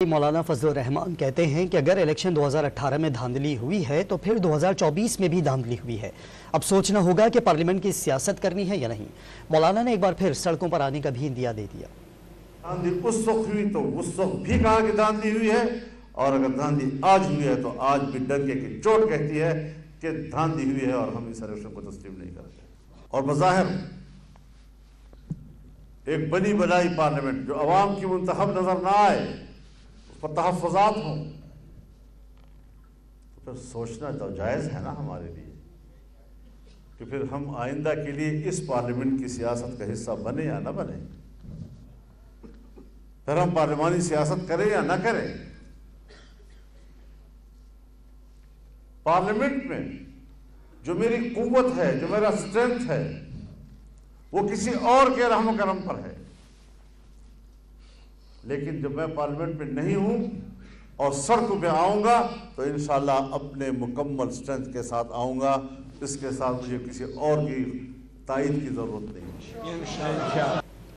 مولانا فضل الرحمان کہتے ہیں کہ اگر الیکشن 2018 میں دھاندلی ہوئی ہے تو پھر 2024 میں بھی دھاندلی ہوئی ہے۔ اب سوچنا ہوگا کہ پارلیمنٹ کی سیاست کرنی ہے یا نہیں۔ مولانا نے ایک بار پھر سڑکوں پر آنے کا بھی اندیا دے دیا۔ دھاندلی اس وقت ہوئی تو اس وقت بھی کہا کہ دھاندلی ہوئی ہے، اور اگر دھاندلی آج ہوئی ہے تو آج بھی ڈنکے کی چوٹ کہتی ہے کہ دھاندلی ہوئی ہے اور ہم اس الیکشن کو تسلیم نہیں کرتے۔ اور بظاہر ایک بنی بنائی پارلیمنٹ جو عوام کی منتخب نظر نہ آئے، پر تحفظات ہوں، تو پھر سوچنا تو جائز ہے نا ہمارے لیے کہ پھر ہم آئندہ کے لیے اس پارلیمنٹ کی سیاست کا حصہ بنے یا نہ بنے، پھر ہم پارلیمانی سیاست کریں یا نہ کریں۔ پارلیمنٹ میں جو میری قوت ہے، جو میرا اسٹرینتھ ہے، وہ کسی اور کے رحم و کرم پر ہے، لیکن جب میں پارلیمنٹ میں نہیں ہوں اور سڑکوں پہ آؤں گا تو انشاءاللہ اپنے مکمل اسٹرینتھ کے ساتھ آؤں گا۔ اس کے ساتھ مجھے کسی اور کی تائید کی ضرورت نہیں ہے۔